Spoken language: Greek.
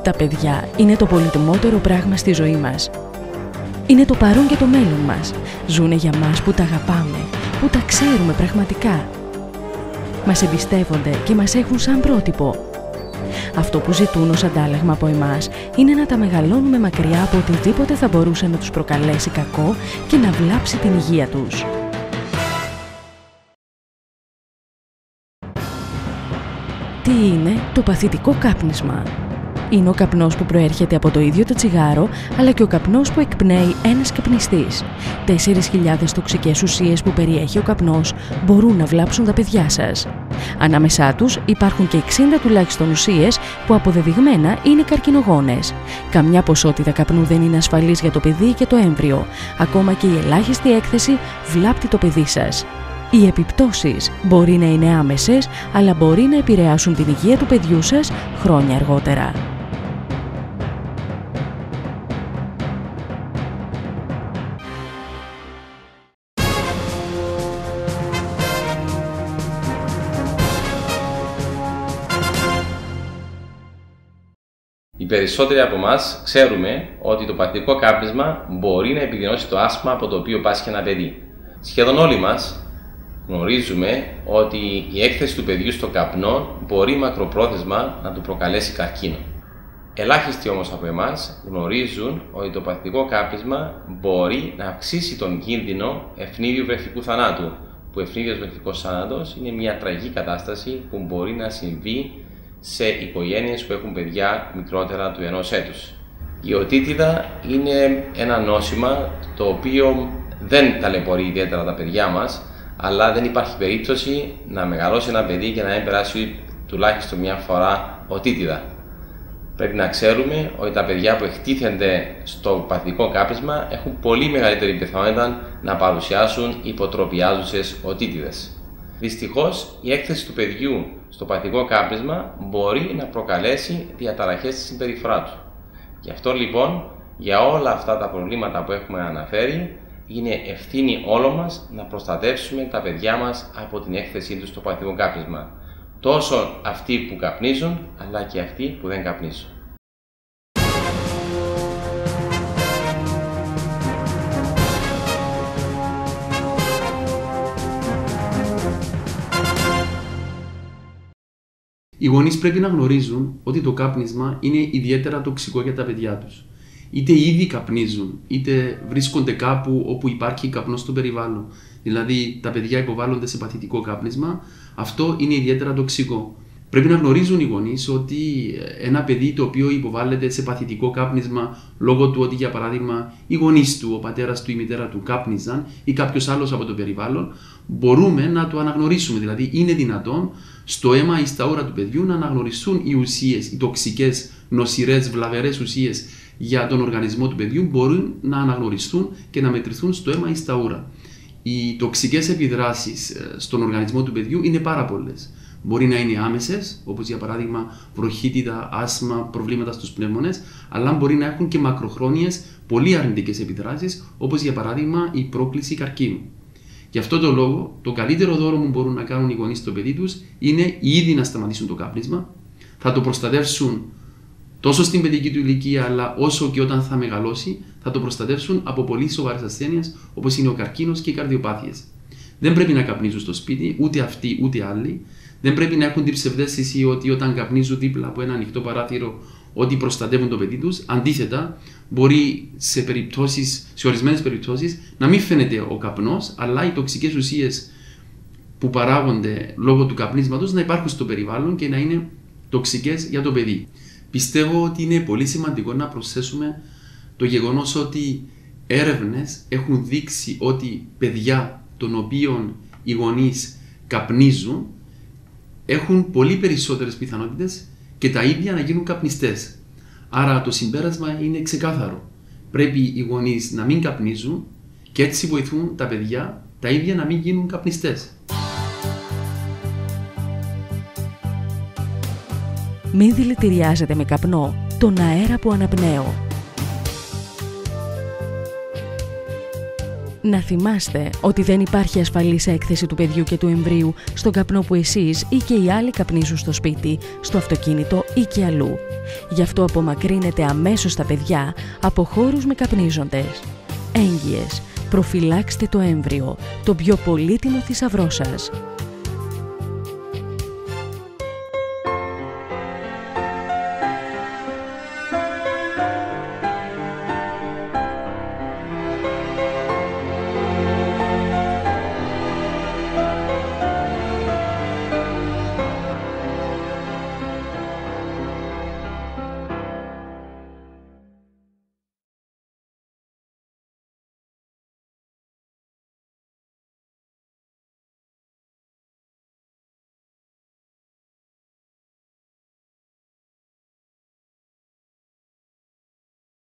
Τα παιδιά είναι το πολυτιμότερο πράγμα στη ζωή μας. Είναι το παρόν και το μέλλον μας. Ζούνε για μας που τα αγαπάμε, που τα ξέρουμε πραγματικά. Μας εμπιστεύονται και μας έχουν σαν πρότυπο. Αυτό που ζητούν ως αντάλλαγμα από εμάς είναι να τα μεγαλώνουμε μακριά από οτιδήποτε θα μπορούσε να τους προκαλέσει κακό και να βλάψει την υγεία τους. Τι είναι το παθητικό κάπνισμα? Είναι ο καπνός που προέρχεται από το ίδιο το τσιγάρο, αλλά και ο καπνός που εκπνέει ένας καπνιστής. 4.000 τοξικές ουσίες που περιέχει ο καπνός μπορούν να βλάψουν τα παιδιά σας. Ανάμεσά τους υπάρχουν και 60 τουλάχιστον ουσίες που αποδεδειγμένα είναι καρκινογόνες. Καμιά ποσότητα καπνού δεν είναι ασφαλής για το παιδί και το έμβριο. Ακόμα και η ελάχιστη έκθεση βλάπτει το παιδί σας. Οι επιπτώσεις μπορεί να είναι άμεσες, αλλά μπορεί να επηρεάσουν την υγεία του παιδιού σας χρόνια αργότερα. Οι περισσότεροι από εμάς ξέρουμε ότι το παθητικό κάπνισμα μπορεί να επιδεινώσει το άσθμα από το οποίο πάσχει ένα παιδί. Σχεδόν όλοι μας γνωρίζουμε ότι η έκθεση του παιδιού στο καπνό μπορεί μακροπρόθεσμα να του προκαλέσει καρκίνο. Ελάχιστοι όμως από εμάς γνωρίζουν ότι το παθητικό κάπνισμα μπορεί να αυξήσει τον κίνδυνο ευνίδιου βρεφικού θανάτου, που ευνίδιος βρεφικός θάνατος είναι μια τραγική κατάσταση που μπορεί να συμβεί σε οικογένειες που έχουν παιδιά μικρότερα του 1 έτους. Η οτίτιδα είναι ένα νόσημα το οποίο δεν ταλαιπωρεί ιδιαίτερα τα παιδιά μας, αλλά δεν υπάρχει περίπτωση να μεγαλώσει ένα παιδί και να μην περάσει τουλάχιστον μια φορά οτίτιδα. Πρέπει να ξέρουμε ότι τα παιδιά που εκτίθενται στο παθητικό κάπνισμα έχουν πολύ μεγαλύτερη πιθανότητα να παρουσιάσουν υποτροπιάζουσες οτίτιδες. Δυστυχώς, η έκθεση του παιδιού στο παθητικό κάπνισμα μπορεί να προκαλέσει διαταραχές στη συμπεριφορά του. Γι' αυτό λοιπόν, για όλα αυτά τα προβλήματα που έχουμε αναφέρει, είναι ευθύνη όλων μας να προστατεύσουμε τα παιδιά μας από την έκθεσή τους στο παθητικό κάπνισμα. Τόσο αυτοί που καπνίζουν, αλλά και αυτοί που δεν καπνίζουν. Οι γονείς πρέπει να γνωρίζουν ότι το κάπνισμα είναι ιδιαίτερα τοξικό για τα παιδιά τους. Είτε ήδη καπνίζουν, είτε βρίσκονται κάπου όπου υπάρχει καπνός στο περιβάλλον. Δηλαδή, τα παιδιά υποβάλλονται σε παθητικό κάπνισμα, αυτό είναι ιδιαίτερα τοξικό. Πρέπει να γνωρίζουν οι γονείς ότι ένα παιδί το οποίο υποβάλλεται σε παθητικό κάπνισμα λόγω του ότι, για παράδειγμα, οι γονείς του, ο πατέρας του ή η μητέρα του κάπνιζαν ή κάποιος άλλος από το περιβάλλον, μπορούμε να το αναγνωρίσουμε. Δηλαδή, είναι δυνατόν στο αίμα ή στα ούρα του παιδιού να αναγνωριστούν οι ουσίες, οι τοξικές, νοσηρές, βλαβερές ουσίες για τον οργανισμό του παιδιού, μπορούν να αναγνωριστούν και να μετρηθούν στο αίμα ή στα ούρα. Οι τοξικές επιδράσεις στον οργανισμό του παιδιού είναι πάρα πολλές. Μπορεί να είναι άμεσες, όπως για παράδειγμα βροχίτιδα, άσθμα, προβλήματα στους πνεύμονες, αλλά μπορεί να έχουν και μακροχρόνιες, πολύ αρνητικές επιδράσεις, όπως για παράδειγμα η πρόκληση καρκίνου. Γι' αυτό το λόγο, το καλύτερο δώρο που μπορούν να κάνουν οι γονείς στο παιδί τους είναι ήδη να σταματήσουν το κάπνισμα, θα το προστατεύσουν τόσο στην παιδική του ηλικία, αλλά όσο και όταν θα μεγαλώσει, θα το προστατεύσουν από πολύ σοβαρές ασθένειες, όπως είναι ο καρκίνος και οι καρδιοπάθειες. Δεν πρέπει να καπνίζουν στο σπίτι, ούτε αυτοί ούτε άλλοι. Δεν πρέπει να έχουν την ψευδαίσθηση ότι όταν καπνίζουν δίπλα από ένα ανοιχτό παράθυρο, ότι προστατεύουν το παιδί τους. Αντίθετα, μπορεί σε ορισμένες περιπτώσεις να μην φαίνεται ο καπνός, αλλά οι τοξικές ουσίες που παράγονται λόγω του καπνίσματος να υπάρχουν στο περιβάλλον και να είναι τοξικές για το παιδί. Πιστεύω ότι είναι πολύ σημαντικό να προσθέσουμε το γεγονός ότι έρευνες έχουν δείξει ότι παιδιά των οποίων οι γονείς καπνίζουν έχουν πολύ περισσότερες πιθανότητες και τα ίδια να γίνουν καπνιστές. Άρα το συμπέρασμα είναι ξεκάθαρο. Πρέπει οι γονείς να μην καπνίζουν και έτσι βοηθούν τα παιδιά τα ίδια να μην γίνουν καπνιστές. Μην δηλητηριάζετε με καπνό τον αέρα που αναπνέω. Να θυμάστε ότι δεν υπάρχει ασφαλής έκθεση του παιδιού και του εμβρίου στον καπνό που εσείς ή και οι άλλοι καπνίζουν στο σπίτι, στο αυτοκίνητο ή και αλλού. Γι' αυτό απομακρύνετε αμέσως τα παιδιά από χώρους με καπνίζοντες. Έγκυες, προφυλάξτε το έμβριο, το πιο πολύτιμο θησαυρό σας.